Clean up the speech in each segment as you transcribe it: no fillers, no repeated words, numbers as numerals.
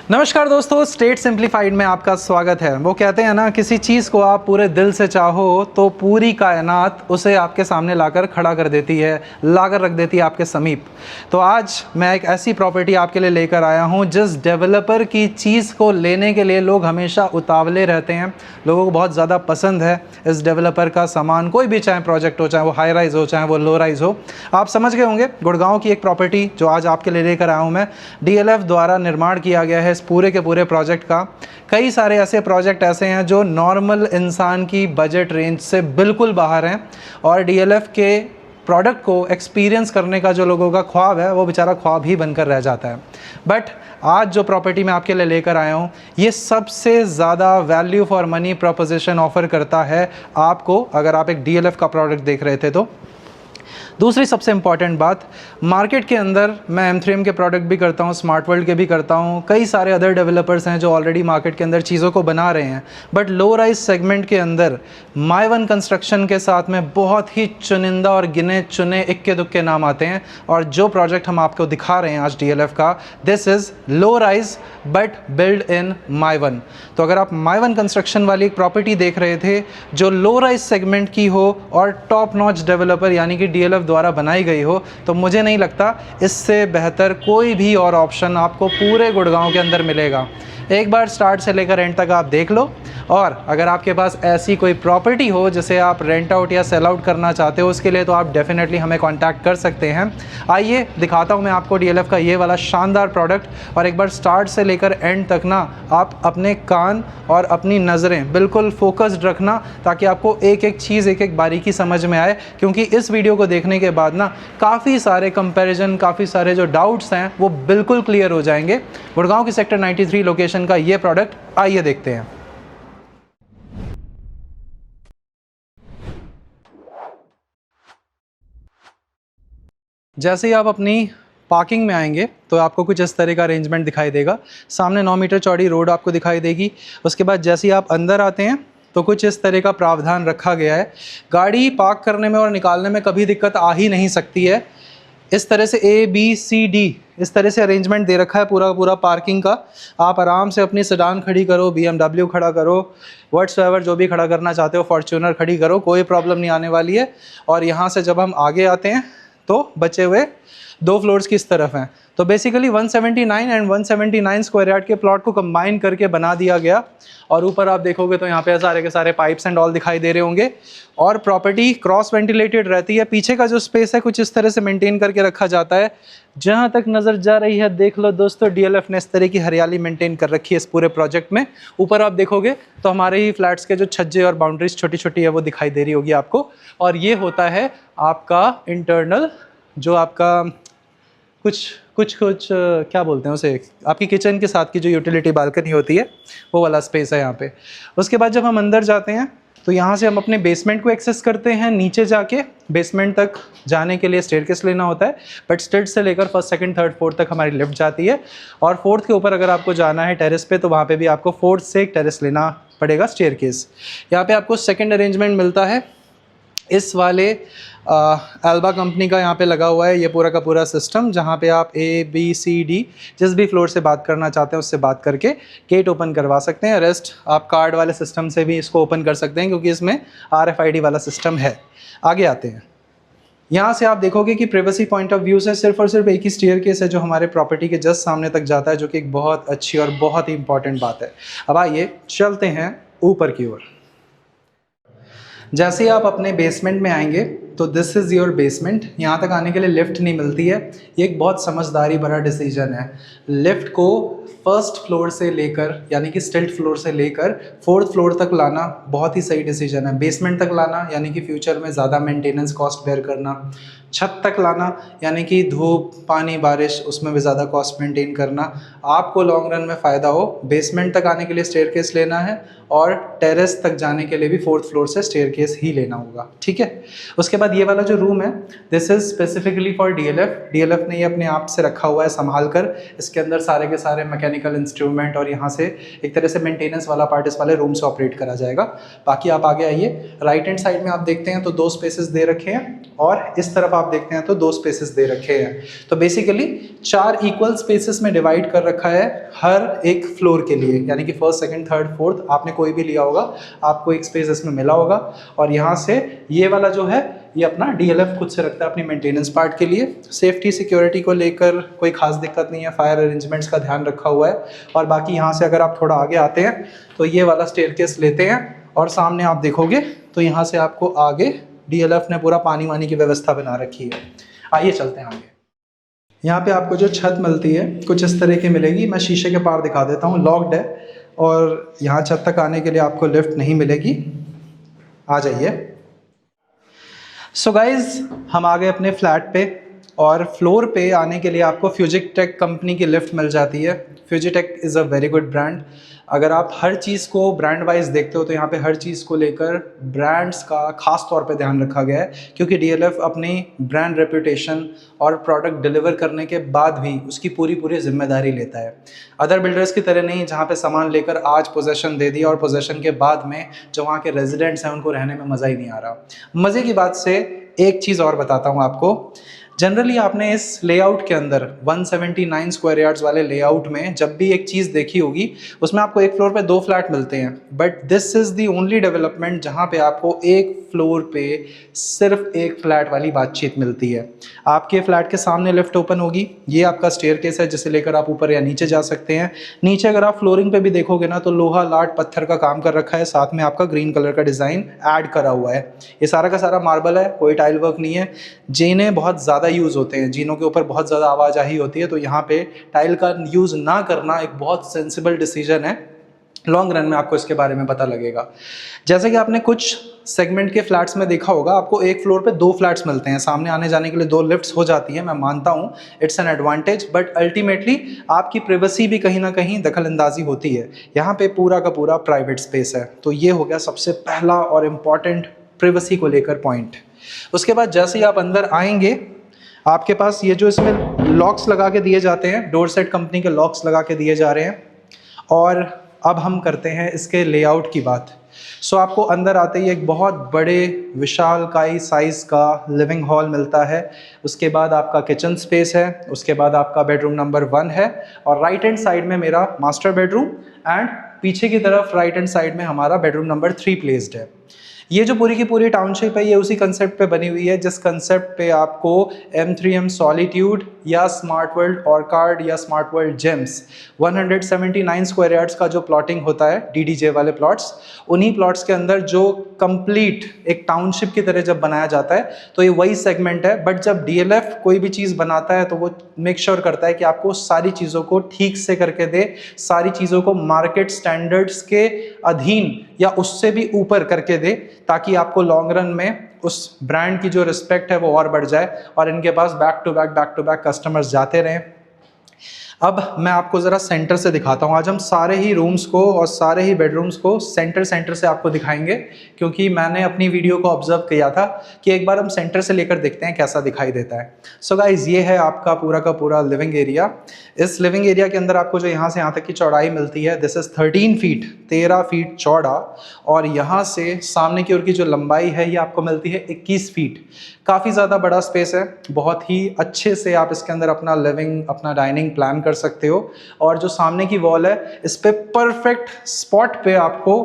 नमस्कार दोस्तों, state simplified में आपका स्वागत है। वो कहते हैं ना, किसी चीज़ को आप पूरे दिल से चाहो तो पूरी कायनात उसे आपके सामने लाकर खड़ा कर देती है, लाकर रख देती है आपके समीप। तो आज मैं एक ऐसी प्रॉपर्टी आपके लिए लेकर आया हूँ जिस डेवलपर की चीज़ को लेने के लिए लोग हमेशा उतावले रहते हैं। लोगों को बहुत ज़्यादा पसंद है इस डेवलपर का सामान, कोई भी चाहे प्रोजेक्ट हो, चाहे वो हाई राइज़ हो, चाहे वो लो राइज़ हो। आप समझ गए होंगे, गुड़गांव की एक प्रॉपर्टी जो आज आपके लिए लेकर आया हूँ मैं, DLF द्वारा निर्माण किया गया है। पूरे के पूरे प्रोजेक्ट का कई सारे ऐसे प्रोजेक्ट ऐसे हैं जो नॉर्मल इंसान की बजट रेंज से बिल्कुल बाहर हैं, और DLF के प्रोडक्ट को एक्सपीरियंस करने का जो लोगों का ख्वाब है वो बेचारा ख्वाब ही बनकर रह जाता है। बट आज जो प्रॉपर्टी मैं आपके लिए लेकर आया हूँ, ये सबसे ज़्यादा value for money proposition offer करता है आपको, अगर आप एक DLF का प्रोडक्ट देख रहे थे तो। दूसरी सबसे इम्पॉर्टेंट बात, मार्केट के अंदर मैं M3M के प्रोडक्ट भी करता हूँ, स्मार्ट वर्ल्ड के भी करता हूँ, कई सारे अदर डेवलपर्स हैं जो ऑलरेडी मार्केट के अंदर चीज़ों को बना रहे हैं। बट लो राइज सेगमेंट के अंदर माय वन कंस्ट्रक्शन के साथ में बहुत ही चुनिंदा और गिने चुने इक्के दुक्के नाम आते हैं, और जो प्रोजेक्ट हम आपको दिखा रहे हैं आज DLF का, this is low rise but build in my one. तो अगर आप माय वन कंस्ट्रक्शन वाली एक प्रॉपर्टी देख रहे थे जो लो राइज सेगमेंट की हो और टॉप नॉच डेवलपर यानी कि DLF द्वारा बनाई गई हो, तो मुझे नहीं लगता इससे बेहतर कोई भी और ऑप्शन आपको पूरे गुड़गांव के अंदर मिलेगा। एक बार स्टार्ट से लेकर एंड तक आप देख लो, और अगर आपके पास ऐसी कोई प्रॉपर्टी हो जिसे आप रेंट आउट या सेल आउट करना चाहते हो, उसके लिए तो आप डेफिनेटली हमें कांटेक्ट कर सकते हैं। आइए दिखाता हूं मैं आपको DLF का ये वाला शानदार प्रोडक्ट, और एक बार स्टार्ट से लेकर एंड तक ना आप अपने कान और अपनी नज़रें बिल्कुल फोकस्ड रखना, ताकि आपको एक एक चीज़, एक एक बारीकी समझ में आए, क्योंकि इस वीडियो को देखने के बाद ना काफ़ी सारे कंपैरिजन, काफ़ी सारे जो डाउट्स हैं वो बिल्कुल क्लियर हो जाएंगे। गुड़गांव की सेक्टर 93 लोकेशन का ये प्रोडक्ट, आइए देखते हैं। जैसे ही आप अपनी पार्किंग में आएंगे तो आपको कुछ इस तरह का अरेंजमेंट दिखाई देगा। सामने 9 मीटर चौड़ी रोड आपको दिखाई देगी। उसके बाद जैसे ही आप अंदर आते हैं तो कुछ इस तरह का प्रावधान रखा गया है। गाड़ी पार्क करने में और निकालने में कभी दिक्कत आ ही नहीं सकती है। इस तरह से ABCD इस तरह से अरेंजमेंट दे रखा है पूरा पार्किंग का। आप आराम से अपनी सेडान खड़ी करो, BMW खड़ा करो, व्हाट्सएवर जो भी खड़ा करना चाहते हो, फॉर्च्यूनर खड़ी करो, कोई प्रॉब्लम नहीं आने वाली है। और यहाँ से जब हम आगे आते हैं तो बचे हुए 2 फ्लोर्स किस तरफ हैं, तो बेसिकली 179 एंड 179 स्क्वायर यार्ड के प्लॉट को कंबाइन करके बना दिया गया। और ऊपर आप देखोगे तो यहाँ पे सारे के सारे पाइप्स एंड ऑल दिखाई दे रहे होंगे, और प्रॉपर्टी क्रॉस वेंटिलेटेड रहती है। पीछे का जो स्पेस है कुछ इस तरह से मेंटेन करके रखा जाता है। जहाँ तक नज़र जा रही है देख लो दोस्तों, DLF ने इस तरह की हरियाली मेंटेन कर रखी है इस पूरे प्रोजेक्ट में। ऊपर आप देखोगे तो हमारे ही फ्लैट्स के जो छज्जे और बाउंड्रीज छोटी छोटी है वो दिखाई दे रही होगी आपको। और ये होता है आपका इंटरनल, जो आपका कुछ क्या बोलते हैं उसे, आपकी किचन के साथ की जो यूटिलिटी बालकनी होती है वो वाला स्पेस है यहाँ पे। उसके बाद जब हम अंदर जाते हैं तो यहाँ से हम अपने बेसमेंट को एक्सेस करते हैं। नीचे जाके बेसमेंट तक जाने के लिए स्टेयरकेस लेना होता है, बट स्टेयर्स से लेकर फर्स्ट, सेकंड, थर्ड, फोर्थ तक हमारी लिफ्ट जाती है। और फोर्थ के ऊपर अगर आपको जाना है टेरेस पे, तो वहाँ पे भी आपको फोर्थ से एक टेरेस लेना पड़ेगा, स्टेयरकेस। यहाँ पे आपको सेकेंड अरेंजमेंट मिलता है इस वाले एल्बा कंपनी का, यहाँ पे लगा हुआ है ये पूरा का पूरा सिस्टम, जहाँ पे आप ABCD जिस भी फ्लोर से बात करना चाहते हैं उससे बात करके गेट ओपन करवा सकते हैं। रेस्ट आप कार्ड वाले सिस्टम से भी इसको ओपन कर सकते हैं, क्योंकि इसमें RFID वाला सिस्टम है। आगे आते हैं, यहाँ से आप देखोगे कि प्राइवेसी पॉइंट ऑफ व्यू से सिर्फ और सिर्फ एक ही स्टेयरकेस है जो हमारे प्रॉपर्टी के जस्ट सामने तक जाता है, जो कि एक बहुत अच्छी और बहुत ही इंपॉर्टेंट बात है। अब आइए चलते हैं ऊपर की ओर। जैसे ही आप अपने बेसमेंट में आएंगे तो दिस इज़ योर बेसमेंट। यहाँ तक आने के लिए लिफ्ट नहीं मिलती है, ये एक बहुत समझदारी भरा डिसीजन है। लिफ्ट को फर्स्ट फ्लोर से लेकर, यानी कि स्टिल्ट फ्लोर से लेकर फोर्थ फ्लोर तक लाना बहुत ही सही डिसीजन है। बेसमेंट तक लाना यानी कि फ्यूचर में ज़्यादा मेंटेनेंस कॉस्ट बेयर करना, छत तक लाना यानी कि धूप, पानी, बारिश, उसमें भी ज़्यादा कॉस्ट मेंटेन करना, आपको लॉन्ग रन में फ़ायदा हो। बेसमेंट तक आने के लिए स्टेयरकेस लेना है, और टेरेस तक जाने के लिए भी फोर्थ फ्लोर से स्टेयरकेस ही लेना होगा, ठीक है। उसके बाद ये वाला जो रूम है, this is specifically for DLF ने ये अपने आप से रखा हुआ है संभाल कर। इसके अंदर सारे के सारे मैकेनिकल इंस्ट्रूमेंट, और यहाँ से एक तरह से मेंटेनेंस वाला पार्ट इस वाले रूम से ऑपरेट करा जाएगा। बाकी आप आगे आइए, राइट हैंड साइड में आप देखते हैं तो 2 स्पेसेस दे रखे हैं, और इस तरफ आप देखते हैं तो 2 स्पेसेस दे रखे हैं। तो बेसिकली 4 इक्वल स्पेसेस में डिवाइड कर रखा है हर एक फ्लोर के लिए, यानी कि फर्स्ट, सेकंड, थर्ड, फोर्थ आपने कोई भी लिया होगा, आपको एक स्पेस इसमें मिला होगा। और यहाँ से ये वाला जो है ये अपना DLF खुद से रखता है अपनी मेंटेनेंस पार्ट के लिए। सेफ्टी सिक्योरिटी को लेकर कोई खास दिक्कत नहीं है, फायर अरेंजमेंट्स का ध्यान रखा हुआ है। और बाकी यहाँ से अगर आप थोड़ा आगे आते हैं तो ये वाला स्टेयरकेस लेते हैं और सामने आप देखोगे तो यहाँ से आपको आगे DLF ने पूरा पानी वानी की व्यवस्था बना रखी है। आइए चलते हैं आगे। यहाँ पे आपको जो छत मिलती है कुछ इस तरह की मिलेगी। मैं शीशे के पार दिखा देता हूँ, लॉक्ड है और यहाँ छत तक आने के लिए आपको लिफ्ट नहीं मिलेगी। आ जाइए। सो गाइज हम आ गए अपने फ्लैट पे और फ्लोर पे आने के लिए आपको फ्यूजिटेक कंपनी की लिफ्ट मिल जाती है। Fujitec is a very good brand. अगर आप हर चीज़ को ब्रांड वाइज देखते हो तो यहाँ पे हर चीज़ को लेकर ब्रांड्स का खास तौर पे ध्यान रखा गया है, क्योंकि DLF अपनी ब्रांड रेपुटेशन और प्रोडक्ट डिलीवर करने के बाद भी उसकी पूरी जिम्मेदारी लेता है। अदर बिल्डर्स की तरह नहीं जहाँ पे सामान लेकर आज पोजेसन दे दिया और पोजेसन के बाद में जो वहाँ के रेजिडेंट्स हैं उनको रहने में मज़ा ही नहीं आ रहा। मज़े की बात से एक चीज़ और बताता हूँ आपको। जनरली आपने इस लेआउट के अंदर 179 स्क्वायर यार्ड्स वाले लेआउट में जब भी एक चीज़ देखी होगी उसमें आपको एक फ्लोर पे 2 फ्लैट मिलते हैं, but this is the only development जहाँ पे आपको एक फ्लोर पे सिर्फ एक फ्लैट वाली बातचीत मिलती है। आपके फ्लैट के सामने लिफ्ट ओपन होगी, ये आपका स्टेयरकेस है जिसे लेकर आप ऊपर या नीचे जा सकते हैं। नीचे अगर आप फ्लोरिंग पे भी देखोगे ना तो लोहा लाट पत्थर का काम कर रखा है, साथ में आपका ग्रीन कलर का डिज़ाइन ऐड करा हुआ है। ये सारा का सारा मार्बल है, कोई टाइल वर्क नहीं है। जीने बहुत ज़्यादा यूज़ होते हैं, जीनों के ऊपर बहुत ज़्यादा आवाजाही होती है, तो यहाँ पे टाइल का यूज़ ना करना एक बहुत सेंसिबल डिसीजन है। लॉन्ग रन में आपको इसके बारे में पता लगेगा। जैसे कि आपने कुछ सेगमेंट के फ्लैट्स में देखा होगा, आपको एक फ्लोर पे 2 फ्लैट्स मिलते हैं। सामने आने जाने के लिए 2 लिफ्ट्स हो जाती हैं, मैं मानता हूँ it's an advantage, but ultimately आपकी प्राइवेसी भी कहीं ना कहीं दखलंदाजी होती है। यहाँ पे पूरा का पूरा प्राइवेट स्पेस है, तो ये हो गया सबसे पहला और इम्पॉर्टेंट प्राइवेसी को लेकर पॉइंट। उसके बाद जैसे ही आप अंदर आएंगे आपके पास ये जो इसमें लॉक्स लगा के दिए जाते हैं, डोर सेट कंपनी के लॉक्स लगा के दिए जा रहे हैं। और अब हम करते हैं इसके लेआउट की बात। सो आपको अंदर आते ही एक बहुत बड़े विशालकाय साइज़ का लिविंग हॉल मिलता है। उसके बाद आपका किचन स्पेस है, उसके बाद आपका बेडरूम नंबर 1 है और राइट हैंड साइड में मेरा मास्टर बेडरूम एंड पीछे की तरफ राइट हैंड साइड में हमारा बेडरूम नंबर 3 प्लेस्ड है। ये जो पूरी की पूरी टाउनशिप है ये उसी कंसेप्ट पे बनी हुई है जिस कंसेप्ट पे आपको M3M सॉलिट्यूड या स्मार्ट वर्ल्ड ऑर्कार्ड या smart world James 179 square yards का जो प्लॉटिंग होता है DDJ वाले प्लॉट्स, उन्हीं प्लॉट्स के अंदर जो कंप्लीट एक टाउनशिप की तरह जब बनाया जाता है तो ये वही सेगमेंट है। बट जब DLF कोई भी चीज़ बनाता है तो वो मेक श्योर करता है कि आपको सारी चीज़ों को ठीक से करके दे, सारी चीज़ों को मार्केट स्टैंडर्ड्स के अधीन या उससे भी ऊपर करके दे, ताकि आपको लॉन्ग रन में उस ब्रांड की जो रिस्पेक्ट है वो और बढ़ जाए और इनके पास बैक टू बैक कस्टमर्स जाते रहें। अब मैं आपको ज़रा सेंटर से दिखाता हूँ। आज हम सारे ही रूम्स को और सारे ही बेडरूम्स को सेंटर से आपको दिखाएंगे, क्योंकि मैंने अपनी वीडियो को ऑब्जर्व किया था कि एक बार हम सेंटर से लेकर देखते हैं कैसा दिखाई देता है। सो गाइज ये है आपका पूरा का पूरा लिविंग एरिया। इस लिविंग एरिया के अंदर आपको जो यहाँ से यहाँ तक की चौड़ाई मिलती है दिस इज़ 13 फीट चौड़ा और यहाँ से सामने की ओर की जो लंबाई है ये आपको मिलती है 21 फीट। काफ़ी ज़्यादा बड़ा स्पेस है, बहुत ही अच्छे से आप इसके अंदर अपना लिविंग अपना डाइनिंग प्लान कर सकते हो। और जो सामने की वॉल है इस पे परफेक्ट स्पॉट पे आपको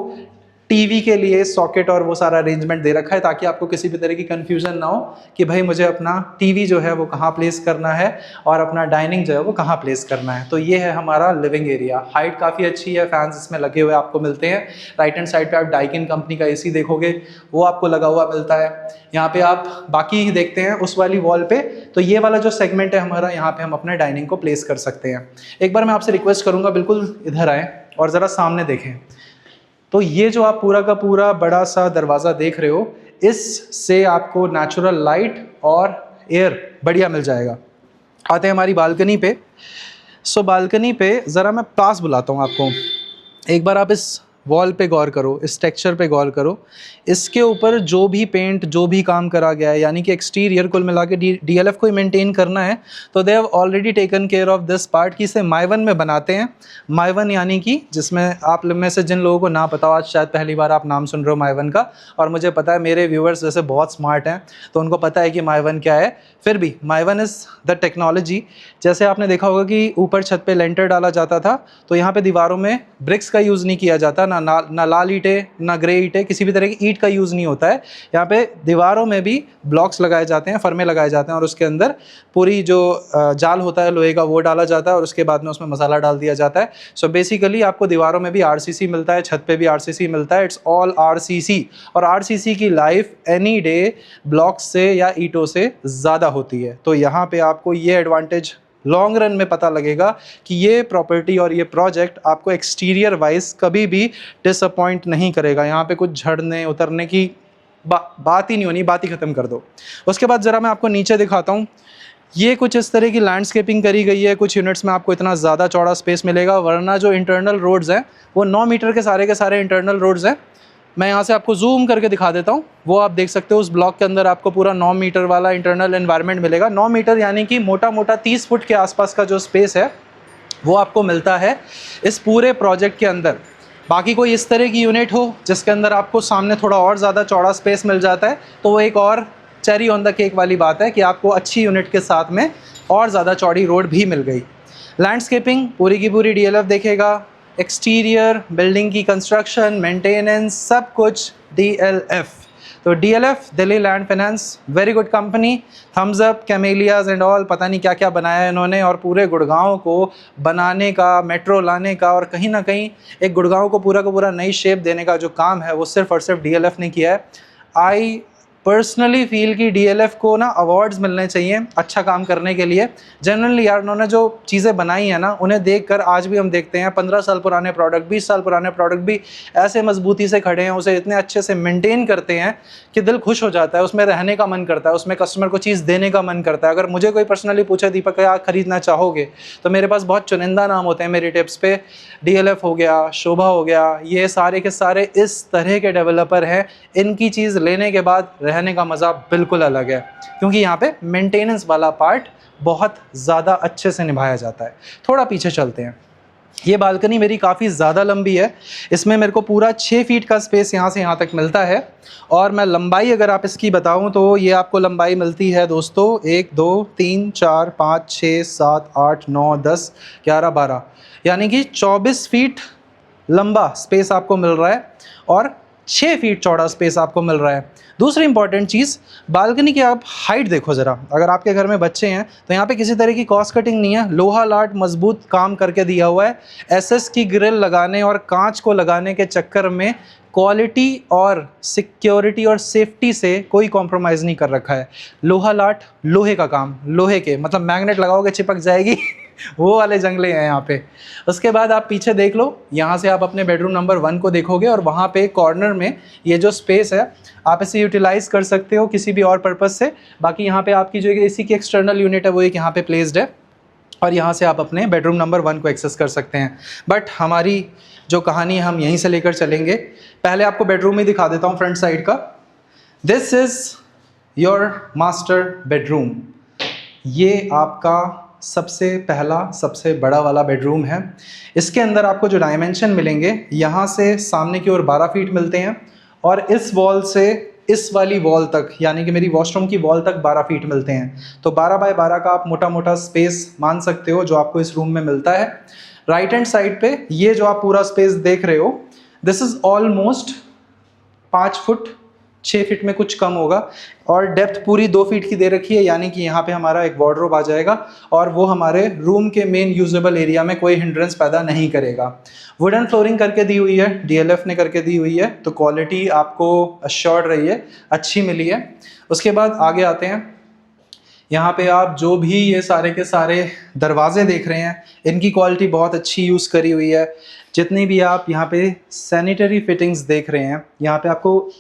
टीवी के लिए सॉकेट और वो सारा अरेंजमेंट दे रखा है, ताकि आपको किसी भी तरह की कंफ्यूजन ना हो कि भाई मुझे अपना टीवी जो है वो कहाँ प्लेस करना है और अपना डाइनिंग जो है वो कहाँ प्लेस करना है। तो ये है हमारा लिविंग एरिया। हाइट काफ़ी अच्छी है, फैंस इसमें लगे हुए आपको मिलते हैं। राइट हैंड साइड पे आप डाइकिन कंपनी का AC देखोगे वो आपको लगा हुआ मिलता है। यहाँ पे आप बाकी ही देखते हैं उस वाली वॉल पे, तो ये वाला जो सेगमेंट है हमारा, यहाँ पे हम अपने डाइनिंग को प्लेस कर सकते हैं। एक बार मैं आपसे रिक्वेस्ट करूँगा बिल्कुल इधर आएँ और ज़रा सामने देखें। तो ये जो आप पूरा का पूरा बड़ा सा दरवाज़ा देख रहे हो, इससे आपको नेचुरल लाइट और एयर बढ़िया मिल जाएगा। आते हैं हमारी बालकनी पे। सो बालकनी पे ज़रा मैं पास बुलाता हूँ आपको। एक बार आप इस वॉल पे गौर करो, इस टेक्सचर पे गौर करो। इसके ऊपर जो भी पेंट जो भी काम करा गया है, यानी कि एक्सटीरियर कुल मिला के DLF को ही मेंटेन करना है, तो they have already taken care of this part कि इसे माइवन में बनाते हैं। माइवन यानी कि जिसमें आप में से जिन लोगों को ना पता हो, आज शायद पहली बार आप नाम सुन रहे हो माइवन का, और मुझे पता है मेरे व्यूअर्स जैसे बहुत स्मार्ट हैं तो उनको पता है कि माइवन क्या है। फिर भी my one is the technology. जैसे आपने देखा होगा कि ऊपर छत पे लेंटर डाला जाता था, तो यहाँ पे दीवारों में ब्रिक्स का यूज़ नहीं किया जाता, ना लाल ईंटें ना ग्रे ईंटें, किसी भी तरह की ईंट का यूज़ नहीं होता है। यहाँ पे दीवारों में भी ब्लॉक्स लगाए जाते हैं, फर्मे लगाए जाते हैं, और उसके अंदर पूरी जो जाल होता है लोहे का वो डाला जाता है, और उसके बाद में उसमें मसाला डाल दिया जाता है। सो बेसिकली आपको दीवारों में भी आरसीसी मिलता है, छत पे भी आरसीसी मिलता है। इट्स ऑल आरसीसी, और आरसीसी की लाइफ एनी डे ब्लॉक से या ईंटों से ज़्यादा होती है। तो यहाँ पे आपको ये एडवांटेज लॉन्ग रन में पता लगेगा कि ये प्रॉपर्टी और ये प्रोजेक्ट आपको एक्सटीरियर वाइज कभी भी डिसअपॉइंट नहीं करेगा। यहाँ पे कुछ झड़ने उतरने की बात ही नहीं होनी, बात ही ख़त्म कर दो। उसके बाद ज़रा मैं आपको नीचे दिखाता हूँ। ये कुछ इस तरह की लैंडस्केपिंग करी गई है। कुछ यूनिट्स में आपको इतना ज़्यादा चौड़ा स्पेस मिलेगा, वरना जो इंटरनल रोड्स हैं वो 9 मीटर के सारे इंटरनल रोड्स हैं। मैं यहाँ से आपको जूम करके दिखा देता हूँ, वो आप देख सकते हो। उस ब्लॉक के अंदर आपको पूरा 9 मीटर वाला इंटरनल एनवायरनमेंट मिलेगा। 9 मीटर यानी कि मोटा मोटा 30 फुट के आसपास का जो स्पेस है वो आपको मिलता है इस पूरे प्रोजेक्ट के अंदर। बाकी कोई इस तरह की यूनिट हो जिसके अंदर आपको सामने थोड़ा और ज़्यादा चौड़ा स्पेस मिल जाता है, तो वो एक और चेरी ऑन द केक वाली बात है कि आपको अच्छी यूनिट के साथ में और ज़्यादा चौड़ी रोड भी मिल गई। लैंडस्केपिंग पूरी की पूरी डीएलएफ देखेगा। एक्सटीरियर, बिल्डिंग की कंस्ट्रक्शन, मेंटेनेंस, सब कुछ डीएलएफ। तो DLF, Delhi land finance, very good company. Thums up, camellias and all, पता नहीं क्या क्या बनाया है इन्होंने। और पूरे गुड़गांव को बनाने का, मेट्रो लाने का, और कहीं ना कहीं एक गुड़गांव को पूरा का पूरा नई शेप देने का जो काम है वो सिर्फ और सिर्फ डीएलएफ ने किया है। आई पर्सनली फील कि डीएलएफ को ना अवार्ड्स मिलने चाहिए अच्छा काम करने के लिए। जनरली यार उन्होंने जो चीज़ें बनाई हैं ना, उन्हें देखकर आज भी हम देखते हैं 15 साल पुराने प्रोडक्ट, 20 साल पुराने प्रोडक्ट भी ऐसे मजबूती से खड़े हैं, उसे इतने अच्छे से मेंटेन करते हैं कि दिल खुश हो जाता है, उसमें रहने का मन करता है, उसमें कस्टमर को चीज़ देने का मन करता है। अगर मुझे कोई पर्सनली पूछे दीपक क्या खरीदना चाहोगे, तो मेरे पास बहुत चुनिंदा नाम होते हैं मेरी टिप्स पे। डीएलएफ हो गया, शोभा हो गया, ये सारे के सारे इस तरह के डेवलपर हैं। इनकी चीज़ लेने के बाद रहने का मज़ा बिल्कुल अलग है, क्योंकि यहाँ पे मेंटेनेंस वाला पार्ट बहुत ज़्यादा अच्छे से निभाया जाता है। थोड़ा पीछे चलते हैं। ये बालकनी मेरी काफ़ी ज़्यादा लंबी है। इसमें मेरे को पूरा 6 फीट का स्पेस यहाँ से यहाँ तक मिलता है। और मैं लंबाई अगर आप इसकी बताऊँ तो ये आपको लंबाई मिलती है दोस्तों 1 2 3 4 5 6 7 8 9 10 11 12, यानी कि 24 फीट लंबा स्पेस आपको मिल रहा है और 6 फीट चौड़ा स्पेस आपको मिल रहा है। दूसरी इंपॉर्टेंट चीज़, बालकनी की आप हाइट देखो ज़रा। अगर आपके घर में बच्चे हैं तो यहाँ पे किसी तरह की कॉस्ट कटिंग नहीं है, लोहा लाट मजबूत काम करके दिया हुआ है। एसएस की ग्रिल लगाने और कांच को लगाने के चक्कर में क्वालिटी और सिक्योरिटी और सेफ्टी से कोई कॉम्प्रोमाइज़ नहीं कर रखा है। लोहा लाट, लोहे का काम, लोहे के मतलब मैग्नेट लगाओगे चिपक जाएगी वो वाले जंगले हैं यहाँ पे। उसके बाद आप पीछे देख लो, यहाँ से आप अपने बेडरूम नंबर 1 को देखोगे और वहाँ पे कॉर्नर में ये जो स्पेस है आप इसे यूटिलाइज़ कर सकते हो किसी भी और पर्पज़ से। बाकी यहाँ पे आपकी जो एसी की एक्सटर्नल यूनिट है वो एक यहाँ पे प्लेस्ड है और यहाँ से आप अपने बेडरूम नंबर 1 को एक्सेस कर सकते हैं। बट हमारी जो कहानी हम यहीं से लेकर चलेंगे। पहले आपको बेडरूम ही दिखा देता हूँ फ्रंट साइड का। This is your master bedroom. ये आपका सबसे पहला सबसे बड़ा वाला बेडरूम है। इसके अंदर आपको जो डायमेंशन मिलेंगे, यहाँ से सामने की ओर 12 फीट मिलते हैं और इस वॉल से इस वाली वॉल तक, यानी कि मेरी वॉशरूम की वॉल तक 12 फीट मिलते हैं। तो 12 बाय 12 का आप मोटा मोटा स्पेस मान सकते हो जो आपको इस रूम में मिलता है। राइट हैंड साइड पे ये जो आप पूरा स्पेस देख रहे हो, this is almost 5 foot, 6 feet में कुछ कम होगा और डेप्थ पूरी 2 फीट की दे रखी है, यानी कि यहाँ पे हमारा एक वार्डरोब आ जाएगा और वो हमारे रूम के मेन यूजेबल एरिया में कोई हिंड्रेंस पैदा नहीं करेगा। वुडन फ्लोरिंग करके दी हुई है, डीएलएफ ने करके दी हुई है, तो क्वालिटी आपको अश्योर्ड रही है, अच्छी मिली है। उसके बाद आगे आते हैं। यहाँ पे आप जो भी ये सारे के सारे दरवाजे देख रहे हैं, इनकी क्वालिटी बहुत अच्छी यूज़ करी हुई है। जितनी भी आप यहाँ पे सैनिटरी फिटिंग्स देख रहे हैं, यहाँ पे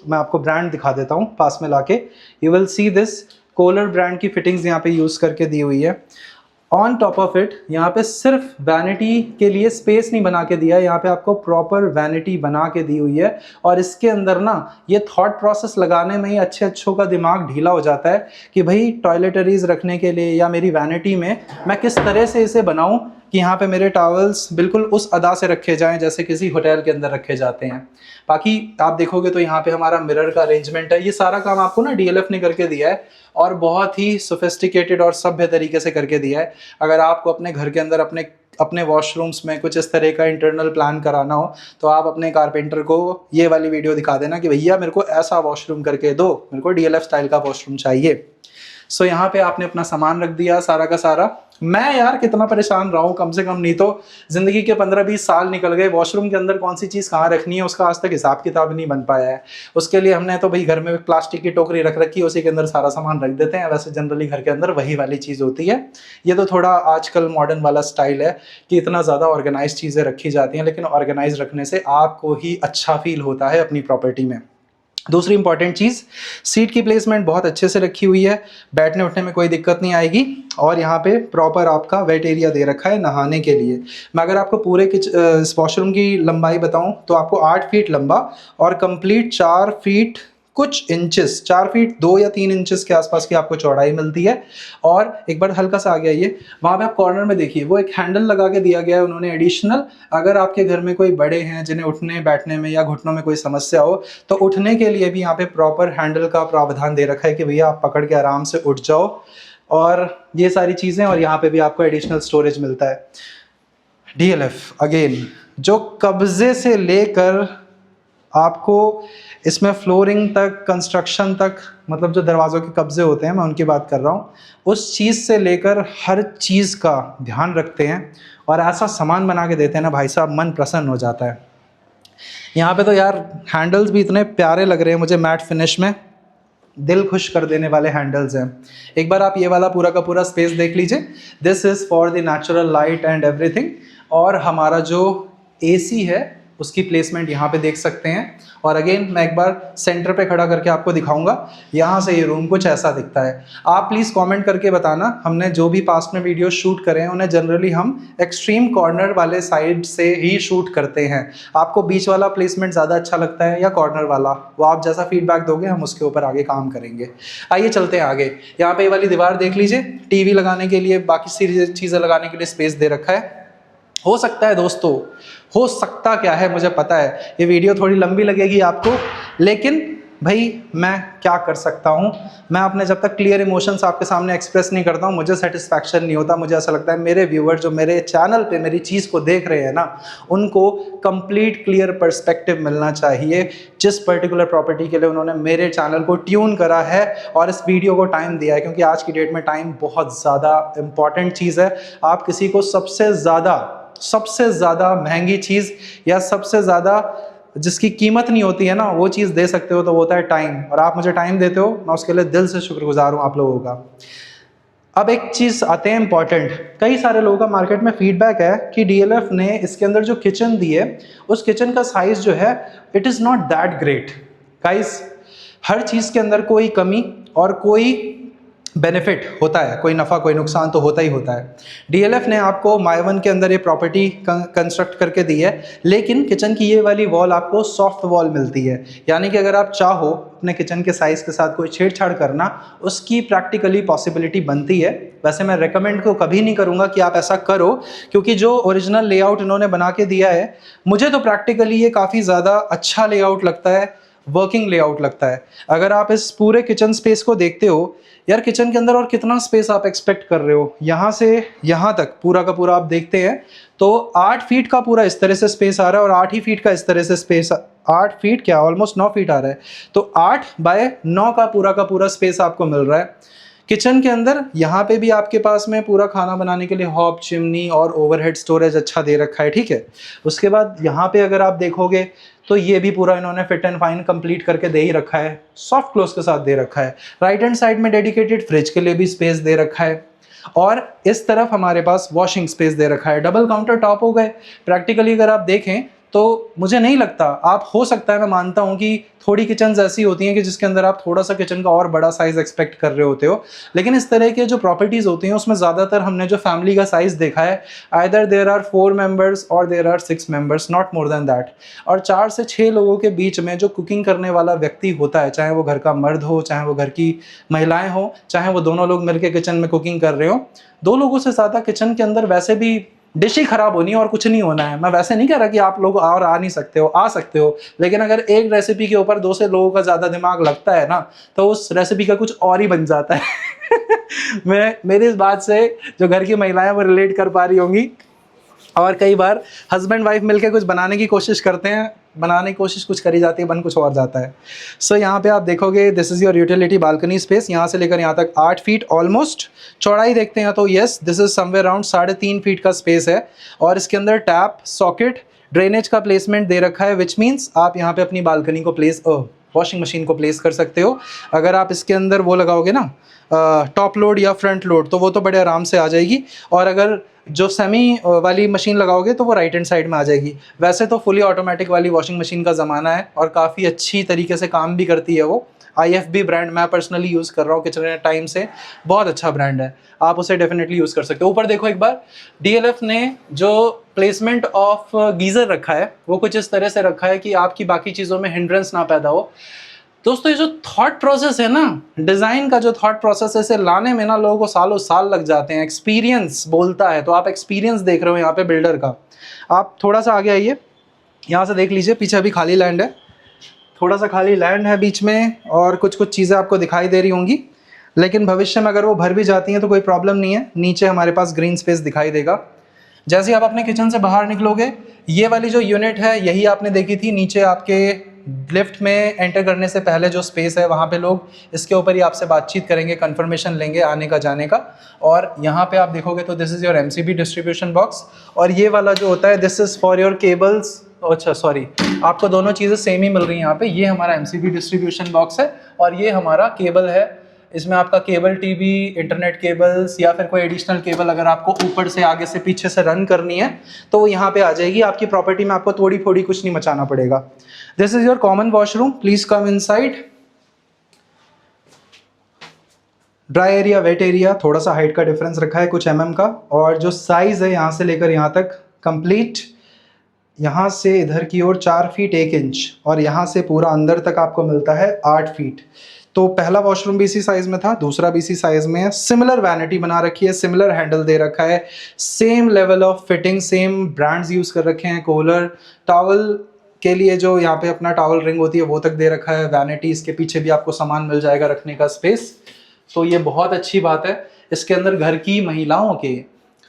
मैं आपको ब्रांड दिखा देता हूँ पास में लाके। You will see this collar brand की फिटिंग्स यहाँ पे यूज़ करके दी हुई है। ऑन टॉप ऑफ इट यहाँ पे सिर्फ वैनिटी के लिए स्पेस नहीं बना के दिया है, यहाँ पे आपको प्रॉपर वैनिटी बना के दी हुई है। और इसके अंदर ना ये थॉट प्रोसेस लगाने में ही अच्छों का दिमाग ढीला हो जाता है कि भाई टॉयलेटरीज रखने के लिए या मेरी वैनिटी में मैं किस तरह से इसे बनाऊं कि यहाँ पे मेरे टॉवल्स बिल्कुल उस अदा से रखे जाएं जैसे किसी होटल के अंदर रखे जाते हैं। बाकी आप देखोगे तो यहाँ पे हमारा मिरर का अरेंजमेंट है, ये सारा काम आपको ना डीएलएफ ने करके दिया है और बहुत ही सोफिस्टिकेटेड और सभ्य तरीके से करके दिया है। अगर आपको अपने घर के अंदर अपने अपने वॉशरूम्स में कुछ इस तरह का इंटरनल प्लान कराना हो तो आप अपने कारपेंटर को ये वाली वीडियो दिखा देना कि भैया मेरे को ऐसा वॉशरूम करके दो, मेरे को डीएलएफ स्टाइल का वॉशरूम चाहिए। सो यहाँ पे आपने अपना सामान रख दिया सारा का सारा। मैं यार कितना परेशान रहा हूँ, कम से कम नहीं तो जिंदगी के 15-20 साल निकल गए, वॉशरूम के अंदर कौन सी चीज़ कहाँ रखनी है उसका आज तक हिसाब किताब नहीं बन पाया है। उसके लिए हमने तो भाई घर में प्लास्टिक की टोकरी रख रखी है, उसी के अंदर सारा सामान रख देते हैं। वैसे जनरली घर के अंदर वही वाली चीज़ होती है। ये तो थोड़ा आजकल मॉडर्न वाला स्टाइल है कि इतना ज़्यादा ऑर्गेनाइज चीज़ें रखी जाती हैं, लेकिन ऑर्गेनाइज रखने से आपको ही अच्छा फील होता है अपनी प्रॉपर्टी में। दूसरी इंपॉर्टेंट चीज़, सीट की प्लेसमेंट बहुत अच्छे से रखी हुई है, बैठने उठने में कोई दिक्कत नहीं आएगी। और यहाँ पे प्रॉपर आपका वेट एरिया दे रखा है नहाने के लिए। मैं अगर आपको पूरे इस वॉशरूम की लंबाई बताऊँ तो आपको 8 फीट लंबा और कंप्लीट 4 फीट कुछ इंचेस, 4 फीट 2 या 3 इंचेस के आसपास की आपको चौड़ाई मिलती है। और एक बार हल्का सा आ गया ये, वहाँ पे आप कॉर्नर में देखिए वो एक हैंडल लगा के दिया गया है उन्होंने एडिशनल। अगर आपके घर में कोई बड़े हैं जिन्हें उठने बैठने में या घुटनों में कोई समस्या हो तो उठने के लिए भी यहाँ पे प्रॉपर हैंडल का प्रावधान दे रखा है कि भैया आप पकड़ के आराम से उठ जाओ। और ये सारी चीज़ें, और यहाँ पे भी आपको एडिशनल स्टोरेज मिलता है। डीएलएफ अगेन, जो कब्जे से लेकर आपको इसमें फ्लोरिंग तक, कंस्ट्रक्शन तक, मतलब जो दरवाज़ों के कब्जे होते हैं मैं उनकी बात कर रहा हूँ, उस चीज़ से लेकर हर चीज़ का ध्यान रखते हैं और ऐसा सामान बना के देते हैं ना भाई साहब, मन प्रसन्न हो जाता है। यहाँ पे तो यार हैंडल्स भी इतने प्यारे लग रहे हैं मुझे, मैट फिनिश में, दिल खुश कर देने वाले हैंडल्स हैं। एक बार आप ये वाला पूरा का पूरा स्पेस देख लीजिए। This is for the natural light and everything. और हमारा जो एसी है उसकी प्लेसमेंट यहाँ पे देख सकते हैं। और अगेन मैं एक बार सेंटर पे खड़ा करके आपको दिखाऊंगा, यहाँ से ये रूम कुछ ऐसा दिखता है। आप प्लीज़ कमेंट करके बताना, हमने जो भी पास्ट में वीडियो शूट करे हैं उन्हें जनरली हम एक्सट्रीम कॉर्नर वाले साइड से ही शूट करते हैं। आपको बीच वाला प्लेसमेंट ज़्यादा अच्छा लगता है या कॉर्नर वाला, वो आप जैसा फीडबैक दोगे हम उसके ऊपर आगे काम करेंगे। आइए चलते हैं आगे। यहाँ पे ये वाली दीवार देख लीजिए, टीवी लगाने के लिए, बाकी चीज़ें लगाने के लिए स्पेस दे रखा है। हो सकता है दोस्तों, हो सकता क्या है मुझे पता है ये वीडियो थोड़ी लंबी लगेगी आपको, लेकिन भाई मैं क्या कर सकता हूँ। मैं अपने जब तक क्लियर इमोशंस आपके सामने एक्सप्रेस नहीं करता हूँ मुझे सेटिस्फैक्शन नहीं होता। मुझे ऐसा लगता है मेरे व्यूअर जो मेरे चैनल पे मेरी चीज़ को देख रहे हैं ना, उनको कंप्लीट क्लियर पर्सपेक्टिव मिलना चाहिए जिस पर्टिकुलर प्रॉपर्टी के लिए उन्होंने मेरे चैनल को ट्यून करा है और इस वीडियो को टाइम दिया है। क्योंकि आज की डेट में टाइम बहुत ज़्यादा इंपॉर्टेंट चीज़ है। आप किसी को सबसे ज़्यादा महंगी चीज़ या सबसे ज़्यादा जिसकी कीमत नहीं होती है ना, वो चीज़ दे सकते हो तो वो होता है टाइम। और आप मुझे टाइम देते हो, मैं उसके लिए दिल से शुक्रगुजार हूँ आप लोगों का। अब एक चीज़ आते हैं इंपॉर्टेंट, कई सारे लोगों का मार्केट में फीडबैक है कि डीएलएफ ने इसके अंदर जो किचन दी है उस किचन का साइज़ जो है it is not that great. Guys, हर चीज़ के अंदर कोई कमी और कोई बेनिफिट होता है, कोई नफ़ा कोई नुकसान तो होता ही होता है। डीएलएफ ने आपको मायवन के अंदर ये प्रॉपर्टी कंस्ट्रक्ट करके दी है, लेकिन किचन की ये वाली वॉल आपको सॉफ्ट वॉल मिलती है। यानी कि अगर आप चाहो अपने किचन के साइज़ के साथ कोई छेड़छाड़ करना, उसकी प्रैक्टिकली पॉसिबिलिटी बनती है। वैसे मैं रेकमेंड को कभी नहीं करूँगा कि आप ऐसा करो, क्योंकि जो ओरिजिनल लेआउट इन्होंने बना के दिया है मुझे तो प्रैक्टिकली ये काफ़ी ज़्यादा अच्छा लेआउट लगता है, वर्किंग लेआउट लगता है। अगर आप इस पूरे किचन स्पेस को देखते हो यार, किचन के अंदर और कितना स्पेस आप एक्सपेक्ट कर रहे हो। यहाँ से यहाँ तक पूरा का पूरा आप देखते हैं तो 8 फीट का पूरा इस तरह से स्पेस आ रहा है और 8 ही फीट का इस तरह से स्पेस, 8 फीट क्या ऑलमोस्ट 9 फीट आ रहा है, तो 8 बाय 9 का पूरा स्पेस आपको मिल रहा है किचन के अंदर। यहाँ पे भी आपके पास में पूरा खाना बनाने के लिए हॉब, चिमनी और ओवरहेड स्टोरेज अच्छा दे रखा है, ठीक है। उसके बाद यहाँ पे अगर आप देखोगे तो ये भी पूरा इन्होंने फिट एंड फाइन कंप्लीट करके दे ही रखा है, सॉफ्ट क्लोज के साथ दे रखा है। राइट हैंड साइड में डेडिकेटेड फ्रिज के लिए भी स्पेस दे रखा है और इस तरफ हमारे पास वॉशिंग स्पेस दे रखा है। डबल काउंटर टॉप हो गए। प्रैक्टिकली अगर आप देखें तो मुझे नहीं लगता, आप हो सकता है मैं मानता हूं कि थोड़ी किचन्स ऐसी होती हैं कि जिसके अंदर आप थोड़ा सा किचन का और बड़ा साइज एक्सपेक्ट कर रहे होते हो, लेकिन इस तरह के जो प्रॉपर्टीज होती हैं उसमें ज़्यादातर हमने जो फैमिली का साइज देखा है, आइदर देयर आर 4 मेंबर्स और there are 6 members, not more than that. और 4 से 6 लोगों के बीच में जो कुकिंग करने वाला व्यक्ति होता है, चाहे वो घर का मर्द हो, चाहे वो घर की महिलाएं हो, चाहे वो दोनों लोग मिलकर किचन में कुकिंग कर रहे हो, 2 लोगों से ज़्यादा किचन के अंदर वैसे भी डिश ही खराब होनी है और कुछ नहीं होना है। मैं वैसे नहीं कह रहा कि आप लोग और आ नहीं सकते हो, आ सकते हो, लेकिन अगर एक रेसिपी के ऊपर 2 से लोगों का ज़्यादा दिमाग लगता है ना, तो उस रेसिपी का कुछ और ही बन जाता है। मेरी इस बात से जो घर की महिलाएं वो रिलेट कर पा रही होंगी। और कई बार हस्बैंड वाइफ मिलकर कुछ बनाने की कोशिश करते हैं, बनाने की कोशिश कुछ करी जाती है, बन कुछ और जाता है। सो यहाँ पे आप देखोगे this is your utility balcony space. यहाँ से लेकर यहाँ तक 8 फीट ऑलमोस्ट चौड़ाई देखते हैं तो yes this is somewhere around 3.5 feet का स्पेस है। और इसके अंदर टैप, सॉकेट, ड्रेनेज का प्लेसमेंट दे रखा है, विच मीन्स आप यहाँ पे अपनी बालकनी को वॉशिंग मशीन को प्लेस कर सकते हो। अगर आप इसके अंदर वो लगाओगे ना टॉप लोड या फ्रंट लोड, तो वो तो बड़े आराम से आ जाएगी। और अगर जो सेमी वाली मशीन लगाओगे तो वो राइट हैंड साइड में आ जाएगी। वैसे तो फुली ऑटोमेटिक वाली वॉशिंग मशीन का ज़माना है और काफ़ी अच्छी तरीके से काम भी करती है वो। IFB ब्रांड मैं पर्सनली यूज़ कर रहा हूँ किचन टाइम से, बहुत अच्छा ब्रांड है, आप उसे डेफिनेटली यूज़ कर सकते हो। ऊपर देखो एक बार, DLF ने जो प्लेसमेंट ऑफ गीज़र रखा है वो कुछ इस तरह से रखा है कि आपकी बाकी चीज़ों में हिंड्रेंस ना पैदा हो। दोस्तों ये जो थॉट प्रोसेस है ना, डिज़ाइन का जो थॉट प्रोसेस है, इसे लाने में ना लोगों को सालों साल लग जाते हैं। एक्सपीरियंस बोलता है, तो आप एक्सपीरियंस देख रहे हो यहाँ पे बिल्डर का। आप थोड़ा सा आगे आइए, यहाँ से देख लीजिए, पीछे अभी खाली लैंड है, थोड़ा सा खाली लैंड है बीच में, और कुछ कुछ चीज़ें आपको दिखाई दे रही होंगी, लेकिन भविष्य में अगर वो भर भी जाती हैं तो कोई प्रॉब्लम नहीं है। नीचे हमारे पास ग्रीन स्पेस दिखाई देगा। जैसे ही आप अपने किचन से बाहर निकलोगे, ये वाली जो यूनिट है यही आपने देखी थी नीचे आपके लिफ्ट में एंटर करने से पहले जो स्पेस है, वहाँ पे लोग इसके ऊपर ही आपसे बातचीत करेंगे, कंफर्मेशन लेंगे आने का जाने का। और यहाँ पे आप देखोगे तो this is your MCB distribution box. और ये वाला जो होता है this is for your cables. अच्छा सॉरी, आपको दोनों चीज़ें सेम ही मिल रही हैं यहाँ पे। ये हमारा MCB डिस्ट्रीब्यूशन बॉक्स है और ये हमारा केबल है। इसमें आपका केबल टीवी, इंटरनेट केबल्स या फिर कोई एडिशनल केबल अगर आपको ऊपर से, आगे से, पीछे से रन करनी है तो वो यहाँ पे आ जाएगी। आपकी प्रॉपर्टी में आपको थोड़ी थोड़ी कुछ नहीं मचाना पड़ेगा। This is your common washroom, please come inside. Dry area, wait area, थोड़ा सा हाइट का डिफरेंस रखा है कुछ mm का। और जो साइज है यहाँ से लेकर यहाँ तक कंप्लीट, यहाँ से इधर की ओर 4 फीट 1 इंच और यहाँ से पूरा अंदर तक आपको मिलता है 8 फीट। तो पहला वॉशरूम भी इसी साइज में था, दूसरा भी इसी साइज में है। सिमिलर वैनिटी बना रखी है, सिमिलर हैंडल दे रखा है, same level of fitting, same brands use कर रखे हैं। कूलर, टॉवल के लिए जो यहाँ पे अपना टॉवल रिंग होती है वो तक दे रखा है। वैनिटी, इसके पीछे भी आपको सामान मिल जाएगा रखने का स्पेस। तो ये बहुत अच्छी बात है। इसके अंदर घर की महिलाओं के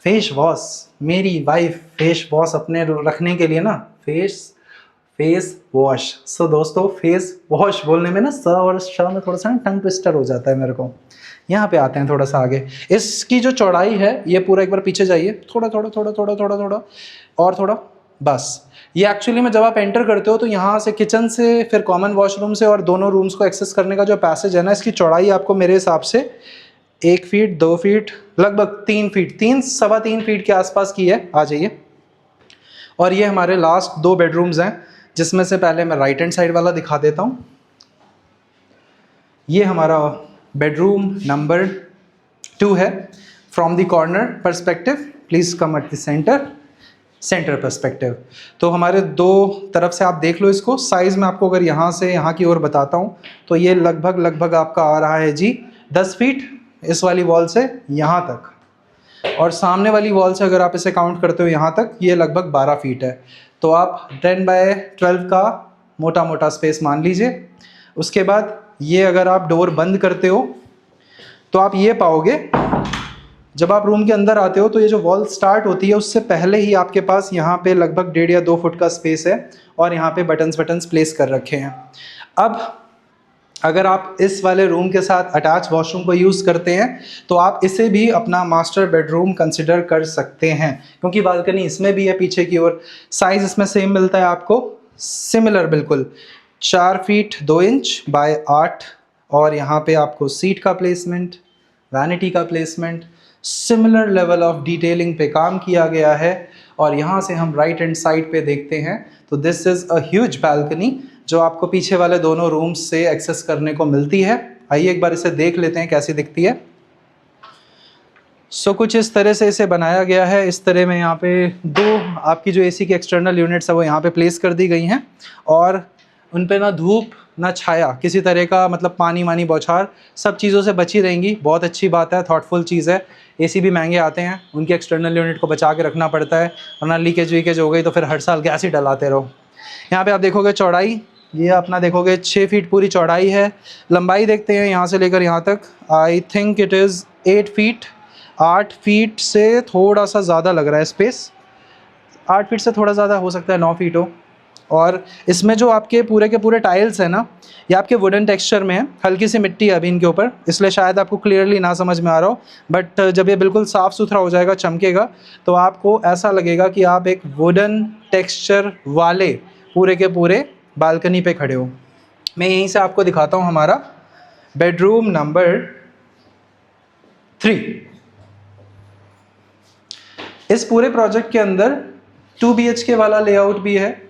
फेस वॉश, मेरी वाइफ फेस वॉश अपने रखने के लिए ना, फेस वॉश। सो दोस्तों फेस वॉश बोलने में ना स और श में थोड़ा सा टंग ट्विस्टर हो जाता है मेरे को। यहाँ पे आते हैं थोड़ा सा आगे। इसकी जो चौड़ाई है ये पूरा, एक बार पीछे जाइए, थोड़ा थोड़ा थोड़ा थोड़ा थोड़ा थोड़ा और थोड़ा, बस। ये एक्चुअली में जब आप एंटर करते हो तो यहाँ से किचन से फिर कॉमन वॉशरूम से और दोनों रूम्स को एक्सेस करने का जो पैसेज है ना, इसकी चौड़ाई आपको मेरे हिसाब से 1 फीट 2 फीट लगभग 3 फीट, 3-3.25 फीट के आसपास की है। आ जाइए। और ये हमारे लास्ट 2 बेडरूम्स हैं, जिसमें से पहले मैं राइट हैंड साइड वाला दिखा देता हूँ। ये हमारा बेडरूम नंबर 2 है। From the corner perspective, please come at the centre perspective. तो हमारे 2 तरफ से आप देख लो इसको। साइज में आपको अगर यहाँ से यहाँ की ओर बताता हूँ तो ये लगभग आपका आ रहा है जी 10 फीट इस वाली वॉल से यहाँ तक, और सामने वाली वॉल से अगर आप इसे काउंट करते हो यहाँ तक, ये लगभग 12 फीट है। तो आप 10x12 का मोटा मोटा स्पेस मान लीजिए। उसके बाद ये अगर आप डोर बंद करते हो तो आप ये पाओगे, जब आप रूम के अंदर आते हो तो ये जो वॉल स्टार्ट होती है उससे पहले ही आपके पास यहाँ पे लगभग 1.5 या 2 फुट का स्पेस है और यहाँ पे बटन्स प्लेस कर रखे हैं। अब अगर आप इस वाले रूम के साथ अटैच वॉशरूम को यूज़ करते हैं तो आप इसे भी अपना मास्टर बेडरूम कंसिडर कर सकते हैं, क्योंकि बालकनी इसमें भी है पीछे की ओर। साइज इसमें सेम मिलता है आपको, सिमिलर बिल्कुल, 4 फीट 2 इंच बाय 8। और यहाँ पे आपको सीट का प्लेसमेंट, वैनिटी का placement, similar level of detailing पे काम किया गया है। और यहाँ से हम राइट हैंड साइड पे देखते हैं तो this is a huge balcony जो आपको पीछे वाले दोनों रूम्स से एक्सेस करने को मिलती है। आइए एक बार इसे देख लेते हैं कैसी दिखती है। सो कुछ इस तरह से इसे बनाया गया है। इस तरह में यहाँ पे 2 आपकी जो AC की एक्सटर्नल यूनिट्स है वो यहाँ पे प्लेस कर दी गई हैं और उन पे ना धूप ना छाया किसी तरह का, मतलब पानी वानी बौछार, सब चीज़ों से बची रहेंगी। बहुत अच्छी बात है, थॉटफुल चीज़ है। एसी भी महंगे आते हैं, उनकी एक्सटर्नल यूनिट को बचा के रखना पड़ता है, वरना लीकेज वीकेज हो गई तो फिर हर साल गैस ही डलाते रहो। यहाँ पे आप देखोगे चौड़ाई, ये अपना देखोगे 6 फीट पूरी चौड़ाई है। लंबाई देखते हैं यहाँ से लेकर यहाँ तक, I think it is 8 feet. 8 feet से थोड़ा सा ज़्यादा लग रहा है स्पेस, 8 फीट से थोड़ा ज़्यादा हो सकता है 9 फीट हो। और इसमें जो आपके पूरे के पूरे टाइल्स हैं ना, ये आपके वुडन टेक्सचर में है, हल्की सी मिट्टी है अभी इनके ऊपर, इसलिए शायद आपको क्लियरली ना समझ में आ रहा हो, बट जब ये बिल्कुल साफ़ सुथरा हो जाएगा, चमकेगा, तो आपको ऐसा लगेगा कि आप एक वुडन टेक्सचर वाले पूरे के पूरे बालकनी पे खड़े हो। मैं यहीं से आपको दिखाता हूँ हमारा बेडरूम नंबर 3। इस पूरे प्रोजेक्ट के अंदर 2 BHK वाला लेआउट भी है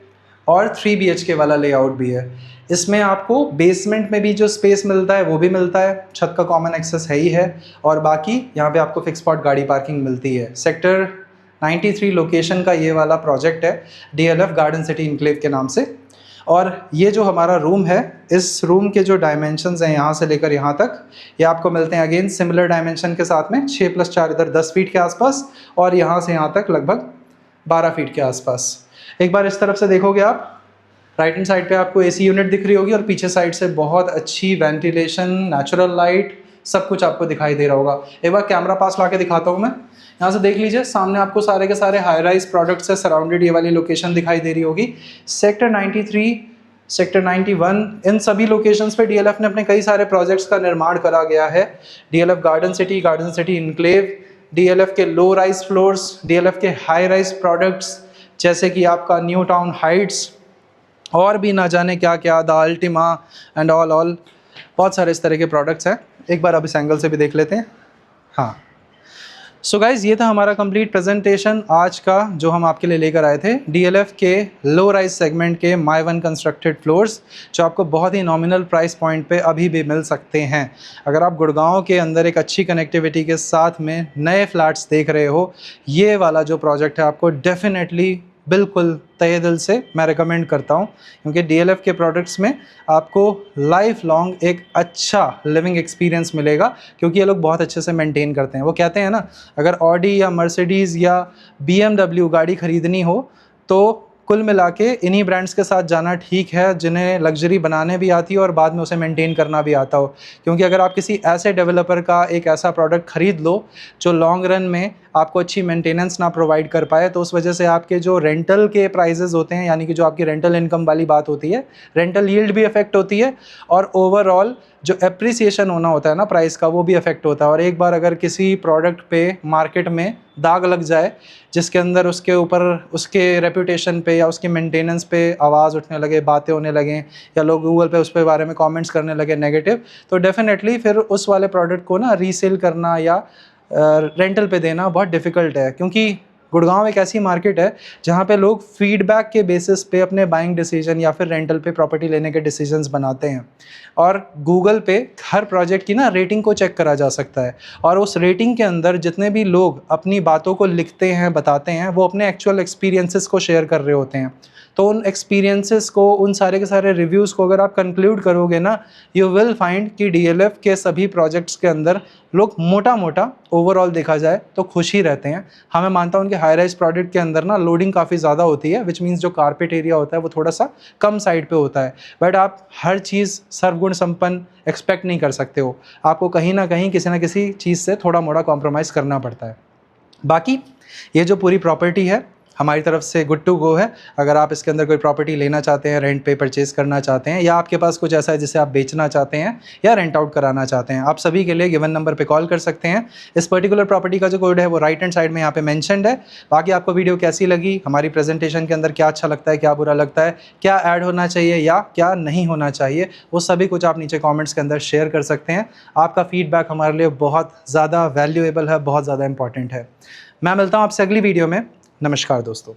और 3 BHK वाला लेआउट भी है। इसमें आपको बेसमेंट में भी जो स्पेस मिलता है वो भी मिलता है, छत का कॉमन एक्सेस है ही है, और बाकी यहाँ पे आपको फिक्स स्पॉट गाड़ी पार्किंग मिलती है। सेक्टर 93 लोकेशन का ये वाला प्रोजेक्ट है, DLF गार्डन सिटी इनक्लेव के नाम से। और ये जो हमारा रूम है, इस रूम के जो डायमेंशंस हैं यहाँ से लेकर यहाँ तक, ये आपको मिलते हैं अगेन सिमिलर डायमेंशन के साथ में, 6 + 4 इधर 10 फीट के आसपास, और यहाँ से यहाँ तक लगभग 12 फीट के आसपास। एक बार इस तरफ से देखोगे आप, राइट हैंड साइड पे आपको AC यूनिट दिख रही होगी, और पीछे साइड से बहुत अच्छी वेंटिलेशन, नेचुरल लाइट, सब कुछ आपको दिखाई दे रहा होगा। एक बार कैमरा पास ला के दिखाता हूँ मैं, यहाँ से देख लीजिए, सामने आपको सारे के सारे हाई राइज प्रोडक्ट्स से सराउंडेड ये वाली लोकेशन दिखाई दे रही होगी। सेक्टर 93, सेक्टर 91, इन सभी लोकेशंस पे DLF ने अपने कई सारे प्रोजेक्ट्स का निर्माण करा गया है। DLF garden city enclave, DLF के लो राइज फ्लोर्स, DLF के हाई राइज प्रोडक्ट्स जैसे कि आपका न्यू टाउन हाइट्स, और भी ना जाने क्या क्या, द अल्टिमा एंड ऑल बहुत सारे इस तरह के प्रोडक्ट्स हैं। एक बार अब इस एंगल से भी देख लेते हैं। हाँ, सो गाइज़, ये था हमारा कंप्लीट प्रेजेंटेशन आज का, जो हम आपके लिए लेकर आए थे DLF के लो राइज सेगमेंट के माई वन कंस्ट्रक्टेड फ्लोर्स, जो आपको बहुत ही नॉमिनल प्राइस पॉइंट पे अभी भी मिल सकते हैं। अगर आप गुड़गांव के अंदर एक अच्छी कनेक्टिविटी के साथ में नए फ्लैट्स देख रहे हो, ये वाला जो प्रोजेक्ट है आपको डेफिनेटली बिल्कुल तहे दिल से मैं रिकमेंड करता हूँ, क्योंकि DLF के प्रोडक्ट्स में आपको लाइफ लॉन्ग एक अच्छा लिविंग एक्सपीरियंस मिलेगा, क्योंकि ये लोग बहुत अच्छे से मेंटेन करते हैं। वो कहते हैं ना, अगर ऑडी या मर्सिडीज़ या BMW गाड़ी ख़रीदनी हो तो कुल मिला के इन्हीं ब्रांड्स के साथ जाना ठीक है, जिन्हें लग्जरी बनाने भी आती है और बाद में उसे मेंटेन करना भी आता हो। क्योंकि अगर आप किसी ऐसे डेवलपर का एक ऐसा प्रोडक्ट ख़रीद लो जो लॉन्ग रन में आपको अच्छी मेंटेनेंस ना प्रोवाइड कर पाए, तो उस वजह से आपके जो रेंटल के प्राइजेस होते हैं, यानी कि जो आपकी रेंटल इनकम वाली बात होती है, रेंटल यील्ड भी अफेक्ट होती है, और ओवरऑल जो एप्रिसिएशन होना होता है ना प्राइस का, वो भी अफेक्ट होता है। और एक बार अगर किसी प्रोडक्ट पे मार्केट में दाग लग जाए, जिसके अंदर उसके ऊपर उसके रेपुटेशन पे या उसकी मेंटेनेंस पे आवाज़ उठने लगे, बातें होने लगें, या लोग गूगल पे उस पे बारे में कमेंट्स करने लगे नेगेटिव, तो डेफिनेटली फिर उस वाले प्रोडक्ट को ना रीसेल करना या रेंटल पे देना बहुत डिफ़िकल्ट है। क्योंकि गुड़गांव एक ऐसी मार्केट है जहाँ पे लोग फीडबैक के बेसिस पे अपने बाइंग डिसीजन या फिर रेंटल पे प्रॉपर्टी लेने के डिसीजंस बनाते हैं, और गूगल पे हर प्रोजेक्ट की ना रेटिंग को चेक करा जा सकता है, और उस रेटिंग के अंदर जितने भी लोग अपनी बातों को लिखते हैं, बताते हैं, वो अपने एक्चुअल एक्सपीरियंसेस को शेयर कर रहे होते हैं। तो उन एक्सपीरियंसेस को, उन सारे के सारे रिव्यूज़ को अगर आप कंक्लूड करोगे ना, यू विल फाइंड कि DLF के सभी प्रोजेक्ट्स के अंदर लोग मोटा मोटा ओवरऑल देखा जाए तो खुश ही रहते हैं। हाँ, मैं मानता हूँ उनके हाई राइज प्रोडक्ट के अंदर ना लोडिंग काफ़ी ज़्यादा होती है, विच मीन्स जो कारपेट एरिया होता है वो थोड़ा सा कम साइड पे होता है, बट आप हर चीज़ सर्वगुण संपन्न एक्सपेक्ट नहीं कर सकते हो। आपको कहीं ना कहीं किसी ना किसी चीज़ से थोड़ा मोड़ा कॉम्प्रोमाइज़ करना पड़ता है। बाकी ये जो पूरी प्रॉपर्टी है हमारी तरफ से गुड टू गो है। अगर आप इसके अंदर कोई प्रॉपर्टी लेना चाहते हैं, रेंट पे परचेज़ करना चाहते हैं, या आपके पास कुछ ऐसा है जिसे आप बेचना चाहते हैं या रेंट आउट कराना चाहते हैं, आप सभी के लिए गिवन नंबर पे कॉल कर सकते हैं। इस पर्टिकुलर प्रॉपर्टी का जो कोड है वो राइट हैंड साइड में यहाँ पे मेंशन्ड है। बाकी आपको वीडियो कैसी लगी, हमारी प्रेजेंटेशन के अंदर क्या अच्छा लगता है, क्या बुरा लगता है, क्या ऐड होना चाहिए या क्या नहीं होना चाहिए, वो सभी कुछ आप नीचे कॉमेंट्स के अंदर शेयर कर सकते हैं। आपका फीडबैक हमारे लिए बहुत ज़्यादा वैल्यूएबल है, बहुत ज़्यादा इंपॉर्टेंट है। मैं मिलता हूँ आपसे अगली वीडियो में। नमस्कार दोस्तों।